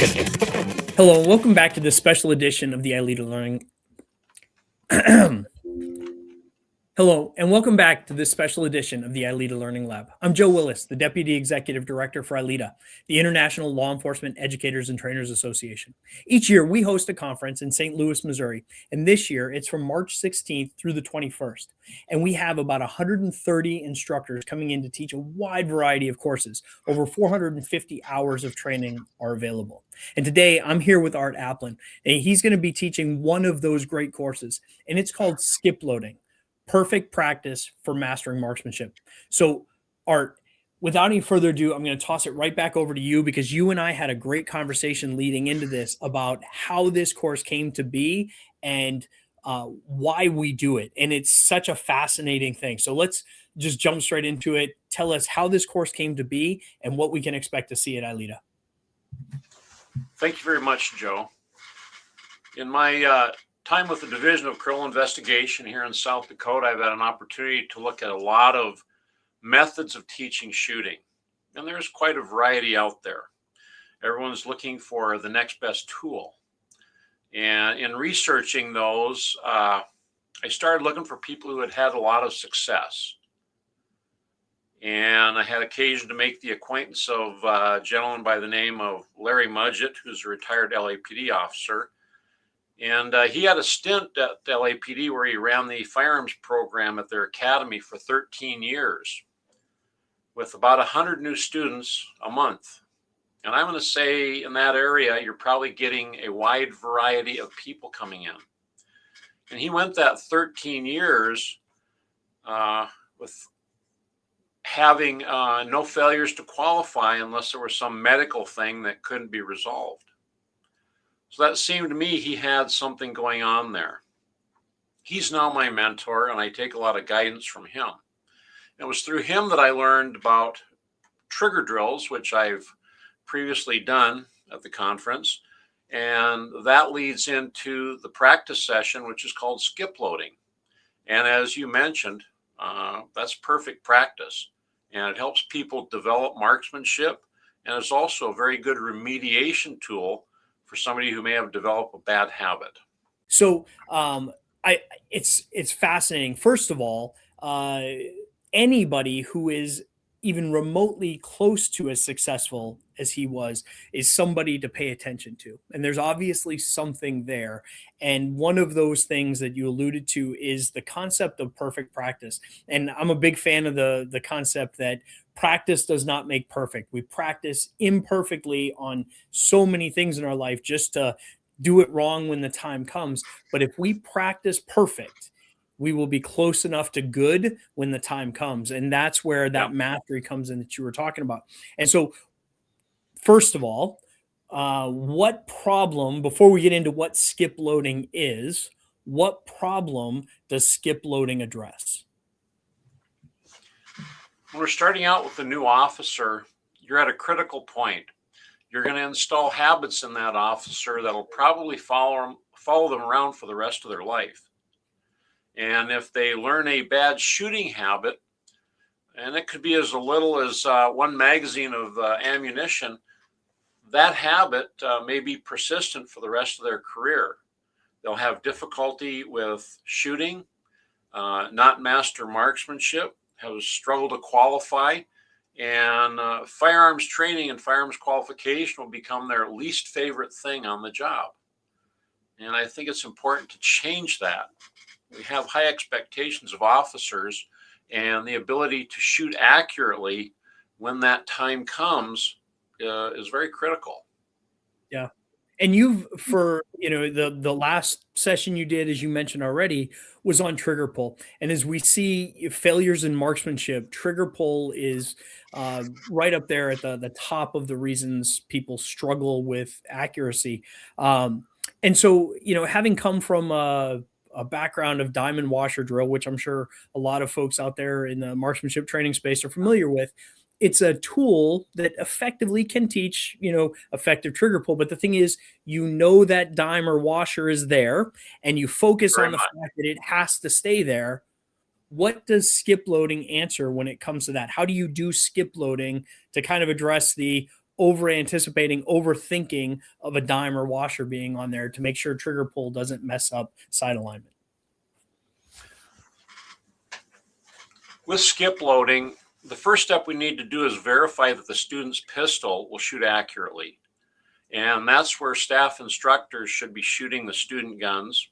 Hello, and welcome back to this special edition of the ILEETA Learning. Hello, and welcome back to this special edition of the ILEETA Learning Lab. I'm Joe Willis, the Deputy Executive Director for ILEETA, the International Law Enforcement Educators and Trainers Association. Each year, we host a conference in St. Louis, Missouri, and this year it's from March 16th through the 21st. And we have about 130 instructors coming in to teach a wide variety of courses. Over 450 hours of training are available. And today, I'm here with Art Aplan, and he's going to be teaching one of those great courses, and it's called Skip Loading. Perfect practice for mastering marksmanship. So, Art, without any further ado, I'm going to toss it right back over to you because you and I had a great conversation leading into this about how this course came to be and why we do it. And it's such a fascinating thing. So let's just jump straight into it. Tell us how this course came to be and what we can expect to see at ILEETA. Thank you very much, Joe. In my time with the Division of Criminal Investigation here in South Dakota, I've had an opportunity to look at a lot of methods of teaching shooting. And there's quite a variety out there. Everyone's looking for the next best tool. And in researching those, I started looking for people who had had a lot of success. And I had occasion to make the acquaintance of a gentleman by the name of Larry Mudgett, who's a retired LAPD officer. And he had a stint at LAPD where he ran the firearms program at their academy for 13 years with about 100 new students a month. And I'm going to say in that area, you're probably getting a wide variety of people coming in. And he went that 13 years with having no failures to qualify unless there was some medical thing that couldn't be resolved. So that seemed to me he had something going on there. He's now my mentor, and I take a lot of guidance from him. It was through him that I learned about trigger drills, which I've previously done at the conference. And that leads into the practice session, which is called skip loading. And as you mentioned, that's perfect practice. And it helps people develop marksmanship. And it's also a very good remediation tool for somebody who may have developed a bad habit. So it's fascinating. First of all, anybody who is even remotely close to as successful as he was is somebody to pay attention to. And there's obviously something there. And one of those things that you alluded to is the concept of perfect practice. And I'm a big fan of the concept that practice does not make perfect. We practice imperfectly on so many things in our life just to do it wrong when the time comes. But if we practice perfect, we will be close enough to good when the time comes. And that's where that mastery comes in that you were talking about. And so, first of all, what problem, before we get into what skip loading is, what problem does skip loading address? When we're starting out with a new officer, you're at a critical point. You're going to install habits in that officer that'll probably follow them around for the rest of their life. And if they learn a bad shooting habit, and it could be as little as one magazine of ammunition, that habit may be persistent for the rest of their career. They'll have difficulty with shooting, not master marksmanship, have struggled to qualify, and firearms training and firearms qualification will become their least favorite thing on the job. And I think it's important to change that. We have high expectations of officers, and the ability to shoot accurately when that time comes is very critical. Yeah. And you've, for, the last session you did, as you mentioned already, was on trigger pull. And as we see failures in marksmanship, trigger pull is right up there at the top of the reasons people struggle with accuracy. And so, having come from a background of diamond washer drill, which I'm sure a lot of folks out there in the marksmanship training space are familiar with, it's a tool that effectively can teach, effective trigger pull. But the thing is, that dime or washer is there, and you focus on the fact that it has to stay there. What does skip loading answer when it comes to that? How do you do skip loading to kind of address the, over anticipating, overthinking of a dime or washer being on there to make sure trigger pull doesn't mess up sight alignment. With skip loading, the first step we need to do is verify that the student's pistol will shoot accurately. And that's where staff instructors should be shooting the student guns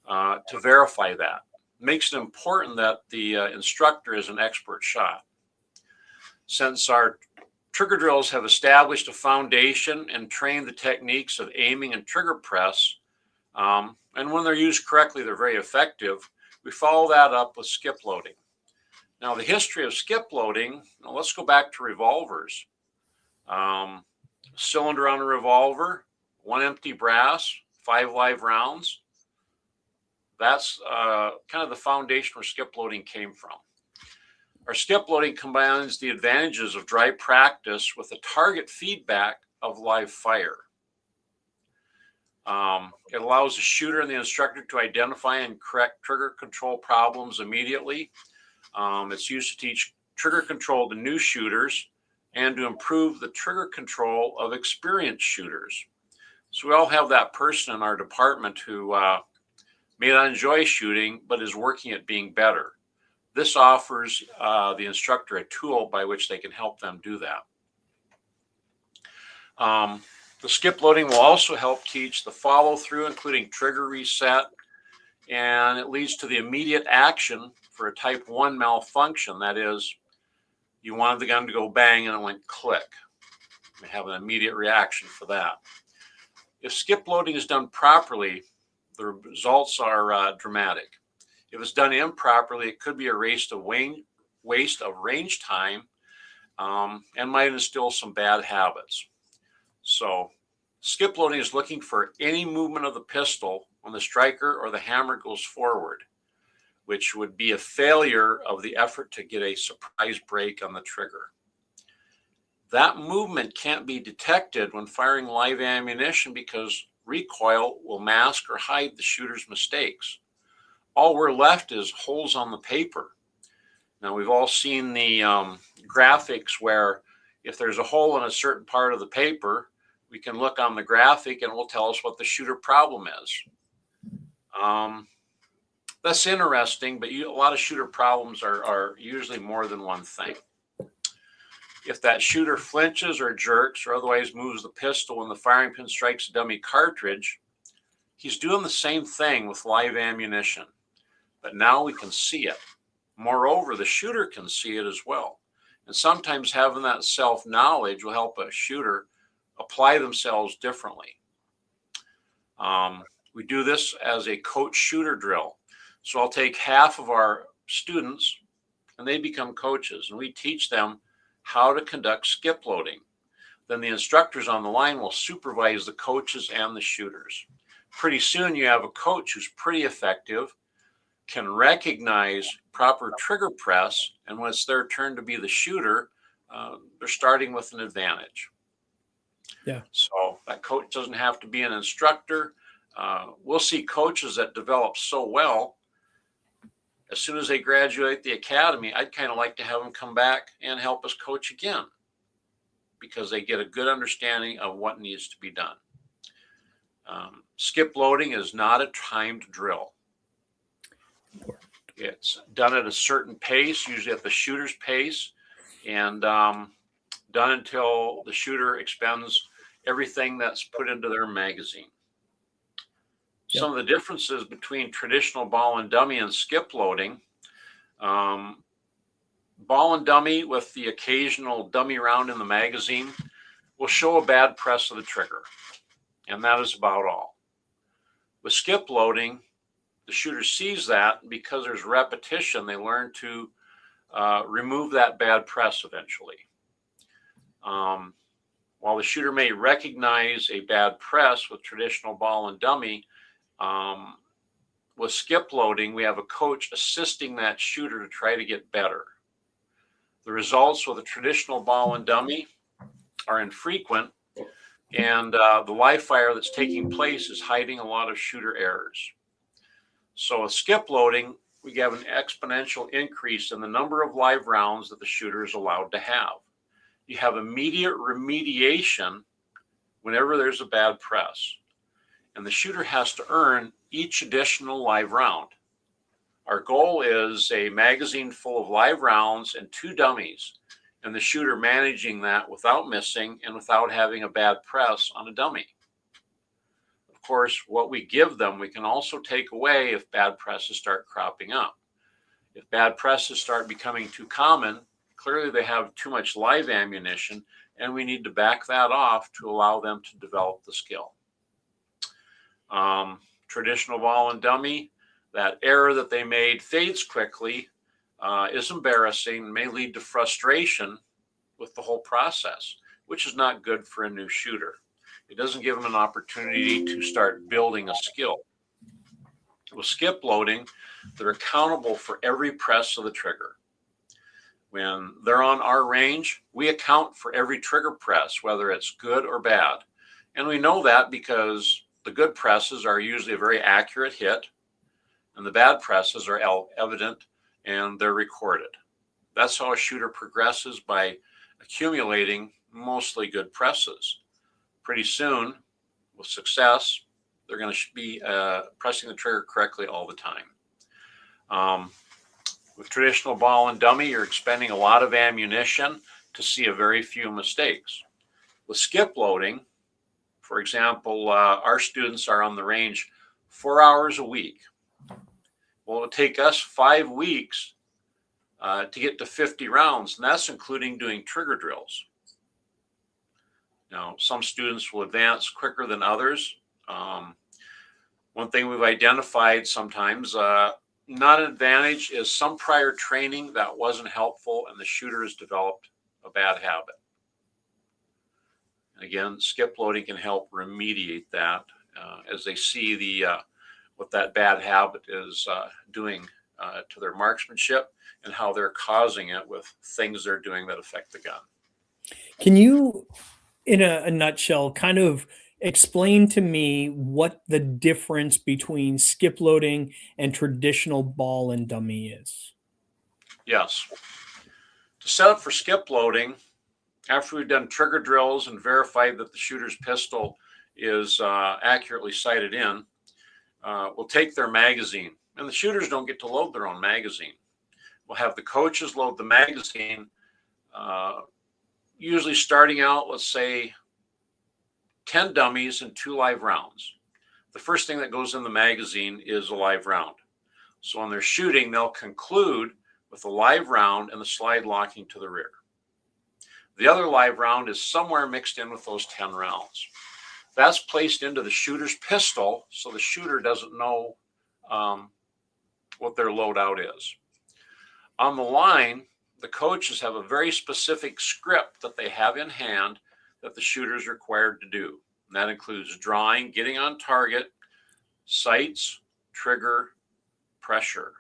to verify that. It makes it important that the instructor is an expert shot. Since our trigger drills have established a foundation and trained the techniques of aiming and trigger press, and when they're used correctly, they're very effective, we follow that up with skip loading. Now, the history of skip loading, let's go back to revolvers. Cylinder on a revolver, 1 empty brass, 5 live rounds. That's kind of the foundation where skip loading came from. Our skip loading combines the advantages of dry practice with the target feedback of live fire. It allows the shooter and the instructor to identify and correct trigger control problems immediately. It's used to teach trigger control to new shooters and to improve the trigger control of experienced shooters. So we all have that person in our department who may not enjoy shooting, but is working at being better. This offers the instructor a tool by which they can help them do that. The skip loading will also help teach the follow through, including trigger reset, and it leads to the immediate action for a type 1 malfunction. That is, you wanted the gun to go bang and it went click. We have an immediate reaction for that. If skip loading is done properly, the results are dramatic. If it's done improperly, it could be a waste of range time and might instill some bad habits. So skip loading is looking for any movement of the pistol when the striker or the hammer goes forward, which would be a failure of the effort to get a surprise break on the trigger. That movement can't be detected when firing live ammunition because recoil will mask or hide the shooter's mistakes. All we're left is holes on the paper. Now, we've all seen the graphics where if there's a hole in a certain part of the paper, we can look on the graphic and it will tell us what the shooter problem is. That's interesting, but a lot of shooter problems are usually more than one thing. If that shooter flinches or jerks or otherwise moves the pistol when the firing pin strikes a dummy cartridge, he's doing the same thing with live ammunition, but now we can see it. Moreover, the shooter can see it as well. And sometimes having that self-knowledge will help a shooter apply themselves differently. We do this as a coach shooter drill. So I'll take half of our students and they become coaches and we teach them how to conduct skip loading. Then the instructors on the line will supervise the coaches and the shooters. Pretty soon you have a coach who's pretty effective, can recognize proper trigger press, and when it's their turn to be the shooter, they're starting with an advantage. Yeah. So that coach doesn't have to be an instructor. We'll see coaches that develop so well. As soon as they graduate the academy, I'd kind of like to have them come back and help us coach again because they get a good understanding of what needs to be done. Skip loading is not a timed drill. It's done at a certain pace, usually at the shooter's pace, and done until the shooter expends everything that's put into their magazine. Yep. Some of the differences between traditional ball and dummy and skip loading. Ball and dummy with the occasional dummy round in the magazine will show a bad press of the trigger, and that is about all. With skip loading, the shooter sees that, and because there's repetition, they learn to remove that bad press eventually. While the shooter may recognize a bad press with traditional ball and dummy, with skip loading, we have a coach assisting that shooter to try to get better. The results with a traditional ball and dummy are infrequent, and the live fire that's taking place is hiding a lot of shooter errors. So with skip loading, we have an exponential increase in the number of live rounds that the shooter is allowed to have. you have immediate remediation whenever there's a bad press. And the shooter has to earn each additional live round. Our goal is a magazine full of live rounds and 2 dummies, and the shooter managing that without missing and without having a bad press on a dummy. Of course, what we give them, we can also take away if bad presses start cropping up. If bad presses start becoming too common, clearly they have too much live ammunition, and we need to back that off to allow them to develop the skill. Traditional ball and dummy, that error that they made fades quickly, is embarrassing, may lead to frustration with the whole process, which is not good for a new shooter. It doesn't give them an opportunity to start building a skill. With skip loading, they're accountable for every press of the trigger. When they're on our range, we account for every trigger press, whether it's good or bad. And we know that because the good presses are usually a very accurate hit, and the bad presses are evident and they're recorded. That's how a shooter progresses, by accumulating mostly good presses. Pretty soon, with success, they're going to be pressing the trigger correctly all the time. With traditional ball and dummy, you're expending a lot of ammunition to see a very few mistakes. With skip loading, for example, our students are on the range 4 hours a week. Well, it would take us 5 weeks to get to 50 rounds, and that's including doing trigger drills. Now, some students will advance quicker than others. One thing we've identified sometimes, not an advantage, is some prior training that wasn't helpful and the shooter has developed a bad habit. And again, skip loading can help remediate that as they see what that bad habit is doing to their marksmanship and how they're causing it with things they're doing that affect the gun. Can you, in a nutshell, kind of explain to me what the difference between skip loading and traditional ball and dummy is? Yes. To set up for skip loading, after we've done trigger drills and verified that the shooter's pistol is accurately sighted in, we'll take their magazine, and the shooters don't get to load their own magazine. We'll have the coaches load the magazine, usually starting out, let's say, 10 dummies and 2 live rounds. The first thing that goes in the magazine is a live round. So when they're shooting, they'll conclude with a live round and the slide locking to the rear. The other live round is somewhere mixed in with those 10 rounds. That's placed into the shooter's pistol, so the shooter doesn't know what their loadout is. On the line, the coaches have a very specific script that they have in hand that the shooter is required to do. And that includes drawing, getting on target, sights, trigger, pressure.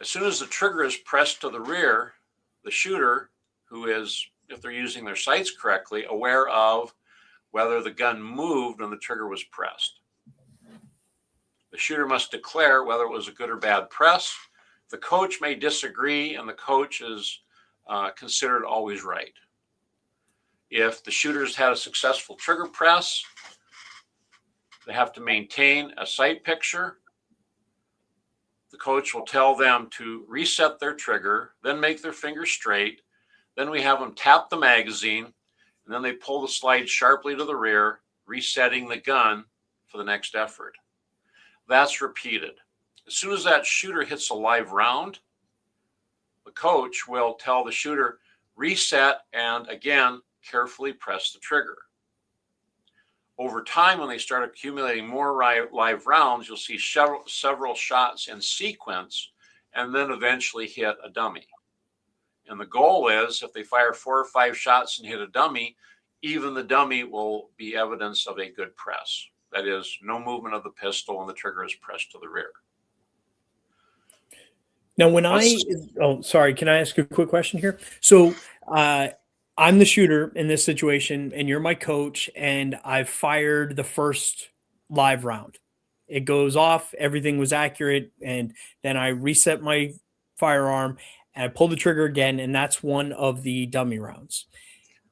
As soon as the trigger is pressed to the rear, the shooter, who is, if they're using their sights correctly, aware of whether the gun moved when the trigger was pressed. The shooter must declare whether it was a good or bad press. The coach may disagree, and the coach is considered always right. If the shooter's had a successful trigger press, they have to maintain a sight picture. The coach will tell them to reset their trigger, then make their finger straight. Then we have them tap the magazine, and then they pull the slide sharply to the rear, resetting the gun for the next effort. That's repeated. As soon as that shooter hits a live round, the coach will tell the shooter, reset, and again, carefully press the trigger. Over time, when they start accumulating more live rounds, you'll see several shots in sequence and then eventually hit a dummy. And the goal is, if they fire 4 or 5 shots and hit a dummy, even the dummy will be evidence of a good press. That is, no movement of the pistol and the trigger is pressed to the rear. Now, sorry, can I ask a quick question here? So I'm the shooter in this situation, and you're my coach, and I've fired the first live round. It goes off, everything was accurate, and then I reset my firearm, and I pull the trigger again, and that's one of the dummy rounds.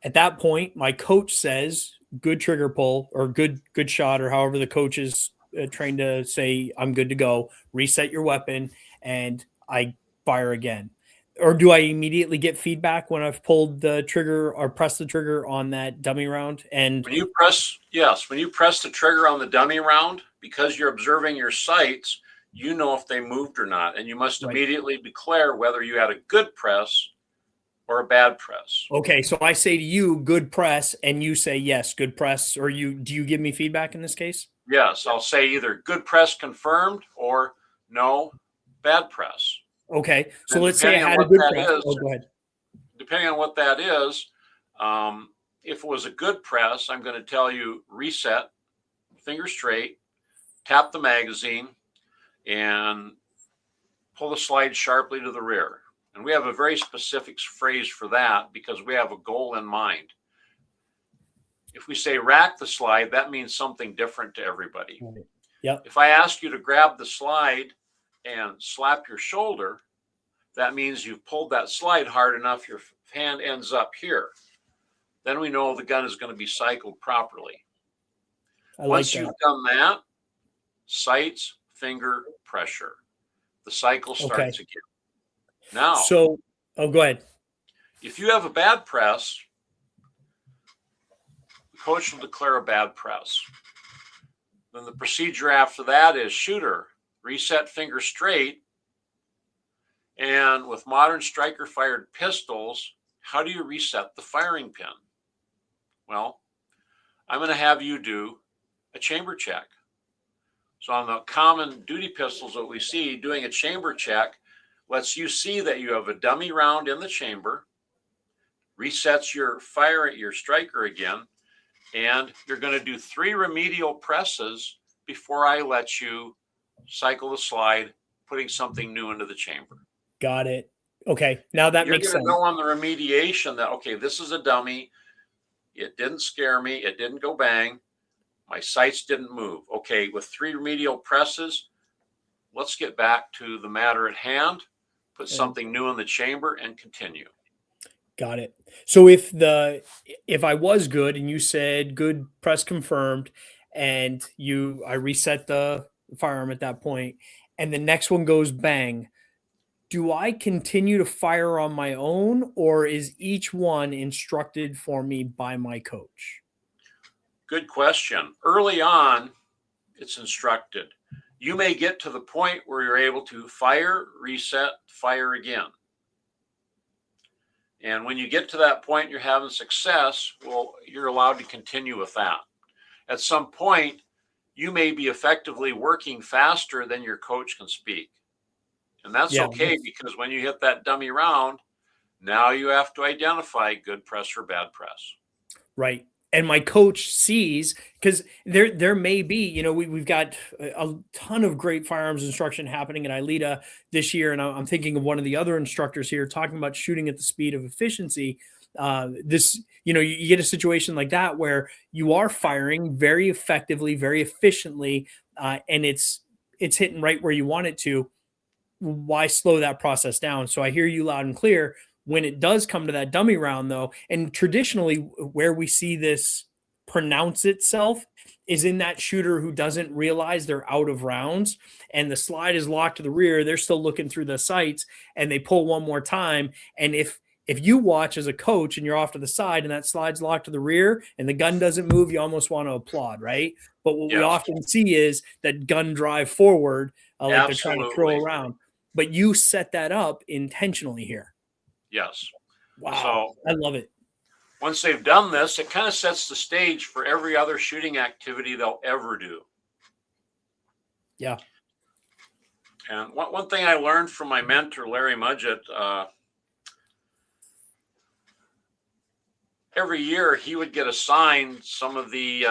At that point, my coach says, "Good trigger pull," or "good shot," or however the coach is trained to say, "I'm good to go." Reset your weapon, and I fire again. Or do I immediately get feedback when I've pulled the trigger or pressed the trigger on that dummy round? And When you press, yes, when you press the trigger on the dummy round, because you're observing your sights, you know if they moved or not, and you must right. immediately declare whether you had a good press or a bad press. Okay, so I say to you, "Good press," and you say, "Yes, good press," or do you give me feedback in this case? Yes, I'll say either good press confirmed or no, bad press. Okay, so And let's say I depending on had a what good that press. is, Oh, go ahead. depending on what that is, if it was a good press, I'm going to tell you reset, finger straight, tap the magazine, and pull the slide sharply to the rear. And we have a very specific phrase for that because we have a goal in mind. If we say rack the slide, that means something different to everybody. Right. Yep. If I ask you to grab the slide and slap your shoulder, that means you've pulled that slide hard enough, your hand ends up here. Then we know the gun is going to be cycled properly. I like Once that. you've done that, sights, finger, pressure. The cycle starts Okay. again. Now, So, oh, go ahead. if you have a bad press, the coach will declare a bad press. Then the procedure after that is shooter, reset finger straight. And with modern striker fired pistols, how do you reset the firing pin? Well, I'm going to have you do a chamber check. So on the common duty pistols that we see, doing a chamber check lets you see that you have a dummy round in the chamber, resets your striker again, and you're going to do 3 remedial presses before I let you cycle the slide, putting something new into the chamber. Got it. Okay, now that You're makes going to sense. know on the remediation that, okay, this is a dummy. It didn't scare me. It didn't go bang. My sights didn't move. Okay, with 3 remedial presses, let's get back to the matter at hand, put something new in the chamber, and continue. Got it. So if I was good and you said good press confirmed, and I reset the firearm at that point, and the next one goes bang, do I continue to fire on my own, or is each one instructed for me by my coach? Good question. Early on, it's instructed. You may get to the point where you're able to fire, reset, fire again. And when you get to that point, you're having success, well, you're allowed to continue with that. At some point, you may be effectively working faster than your coach can speak. And that's okay, because when you hit that dummy round, now you have to identify good press or bad press. Right. And my coach sees, because there may be, we've got a ton of great firearms instruction happening at ILEETA this year, and I'm thinking of one of the other instructors here talking about shooting at the speed of efficiency. You get a situation like that where you are firing very effectively, very efficiently, and it's hitting right where you want it to. Why slow that process down? So I hear you loud and clear. When it does come to that dummy round, though, and traditionally where we see this pronounce itself is in that shooter who doesn't realize they're out of rounds and the slide is locked to the rear. They're still looking through the sights and they pull one more time. And if you watch as a coach and you're off to the side and that slide's locked to the rear and the gun doesn't move, you almost want to applaud, right? But what we often see is that gun drive forward, like they're trying to throw around. But you set that up intentionally here. Yes. Wow. So I love it. Once they've done this, it kind of sets the stage for every other shooting activity they'll ever do. Yeah. And one thing I learned from my mentor, Larry Mudgett, every year he would get assigned some of the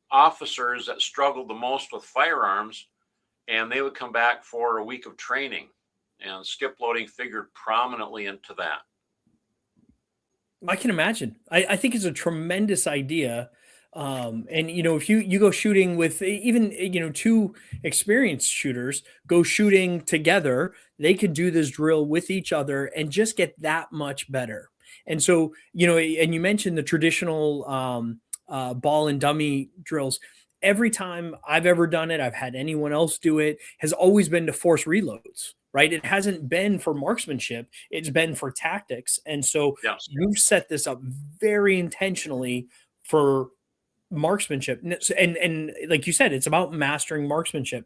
officers that struggled the most with firearms, and they would come back for a week of training, and skip loading figured prominently into that. I can imagine. I think it's a tremendous idea. And if you go shooting with even two experienced shooters go shooting together, they could do this drill with each other and just get that much better. And so and you mentioned the traditional ball and dummy drills. Every time I've ever done it, I've had anyone else do it, has always been to force reloads, right? It hasn't been for marksmanship, it's been for tactics. And so Yes. you've set this up very intentionally for marksmanship. And like you said, it's about mastering marksmanship.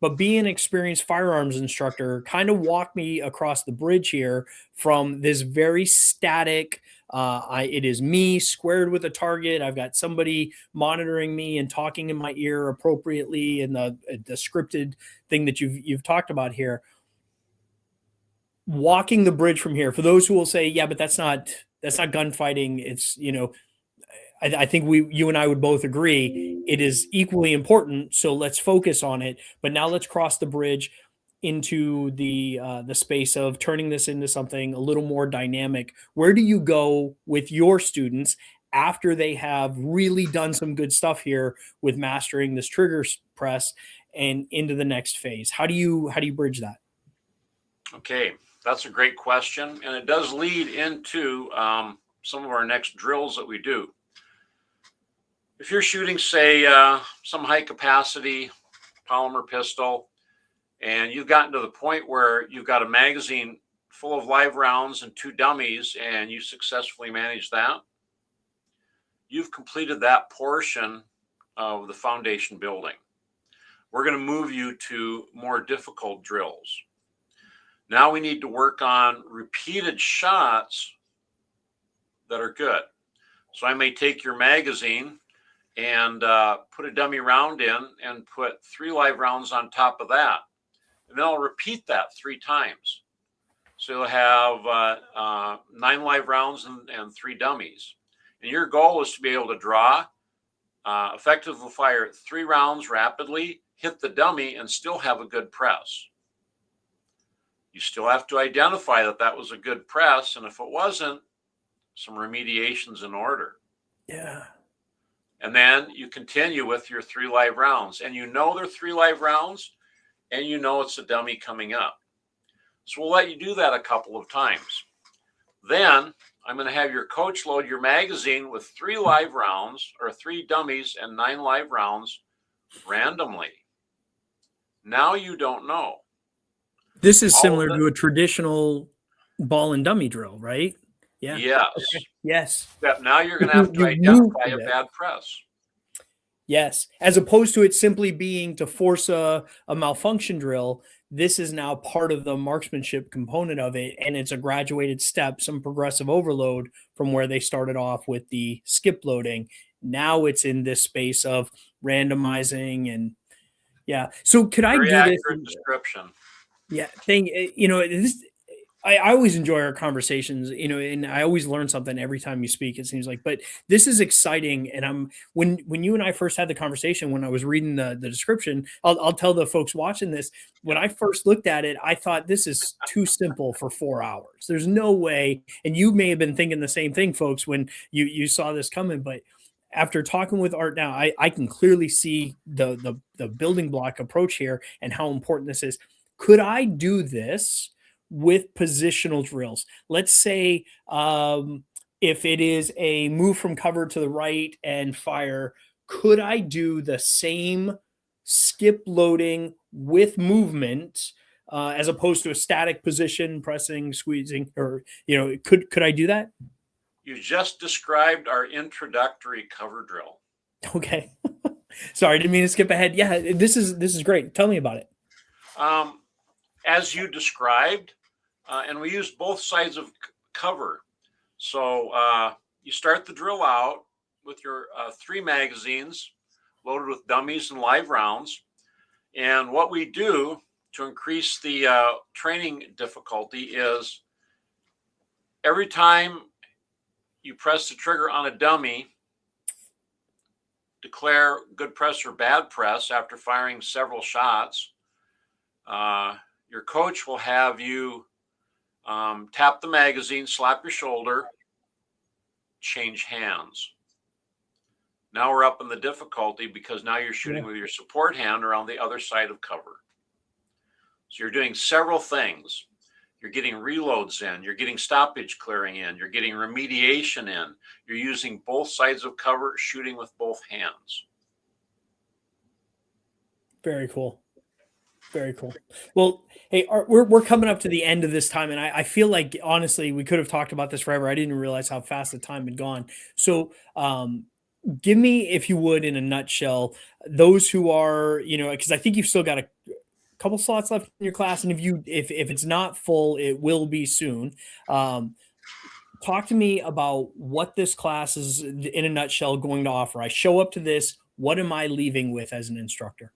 But being an experienced firearms instructor, kind of walk me across the bridge here from this very static, it is me squared with a target. I've got somebody monitoring me and talking in my ear appropriately, and the scripted thing that you've talked about here. Walking the bridge from here, for those who will say, yeah, but that's not gunfighting. It's I think you and I would both agree it is equally important. So let's focus on it. But now let's cross the bridge into the space of turning this into something a little more dynamic. Where do you go with your students after they have really done some good stuff here with mastering this trigger press and into the next phase? How do you bridge that? Okay, that's a great question, and it does lead into some of our next drills that we do. If you're shooting, say, some high capacity polymer pistol, and you've gotten to the point where you've got a magazine full of live rounds and 2 dummies, and you successfully manage that, you've completed that portion of the foundation building. We're going to move you to more difficult drills. Now we need to work on repeated shots that are good. So I may take your magazine and put a dummy round in and put 3 live rounds on top of that. And then I'll repeat that 3 times. So you'll have 9 live rounds and 3 dummies. And your goal is to be able to draw, effectively fire 3 rounds rapidly, hit the dummy, and still have a good press. You still have to identify that that was a good press. And if it wasn't, some remediation's in order. Yeah. And then you continue with your 3 live rounds, and they're 3 live rounds, and it's a dummy coming up. So we'll let you do that a couple of times. Then I'm going to have your coach load your magazine with 3 live rounds, or 3 dummies and 9 live rounds randomly. Now you don't know. This is similar to a traditional ball and dummy drill, right? Yeah. Yes. Okay. Yes. Except now you're going to have to identify a bad press. Yes. As opposed to it simply being to force a malfunction drill, this is now part of the marksmanship component of it. And it's a graduated step, some progressive overload from where they started off with the skip loading. Now it's in this space of randomizing and yeah. So could I do this? Very accurate description. Yeah. I always enjoy our conversations, and I always learn something every time you speak, it seems like, but this is exciting. And when you and I first had the conversation, when I was reading the description, I'll tell the folks watching this, when I first looked at it, I thought this is too simple for 4 hours. There's no way. And you may have been thinking the same thing, folks, when you saw this coming, but after talking with Art now, I can clearly see the building block approach here and how important this is. Could I do this with positional drills? Let's say if it is a move from cover to the right and fire, could I do the same skip loading with movement as opposed to a static position, pressing, squeezing, or could I do that? You just described our introductory cover drill. Okay. Sorry, didn't mean to skip ahead. Yeah, this is great. Tell me about it. As you described, and we used both sides of cover. So you start the drill out with your 3 magazines loaded with dummies and live rounds. And what we do to increase the training difficulty is every time you press the trigger on a dummy, declare good press or bad press after firing several shots. Your coach will have you tap the magazine, slap your shoulder, change hands. Now we're up in the difficulty because now you're shooting Yeah. with your support hand around the other side of cover. So you're doing several things. You're getting reloads in, you're getting stoppage clearing in, you're getting remediation in, you're using both sides of cover, shooting with both hands. Very cool. Very cool. Well, hey, we're coming up to the end of this time, and I feel like honestly we could have talked about this forever. I didn't realize how fast the time had gone. So, give me, if you would, in a nutshell, those who are, because I think you've still got a couple slots left in your class, and if it's not full, it will be soon. Um, Talk to me about what this class is in a nutshell going to offer. I show up to this. What am I leaving with as an instructor?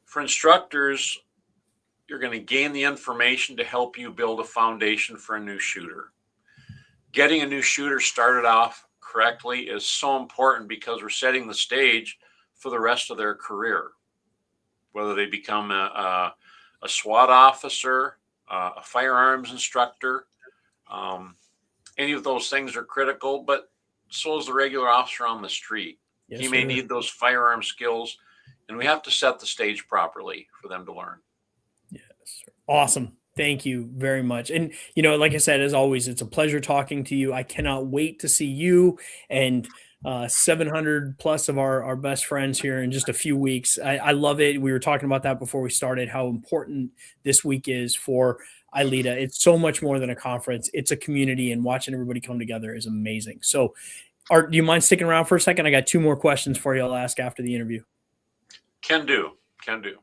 For instructors, you're going to gain the information to help you build a foundation for a new shooter. Getting a new shooter started off correctly is so important because we're setting the stage for the rest of their career. Whether they become a SWAT officer, a firearms instructor, any of those things are critical, but so is the regular officer on the street. Yes, He may sir. need those firearm skills, and we have to set the stage properly for them to learn. Yes, sir. Awesome. Thank you very much. And, like I said, as always, it's a pleasure talking to you. I cannot wait to see you and 700 plus of our best friends here in just a few weeks. I love it. We were talking about that before we started, how important this week is for ILEETA. It's so much more than a conference. It's a community, and watching everybody come together is amazing. So, Art, do you mind sticking around for a second? I got two more questions for you I'll ask after the interview. Can do.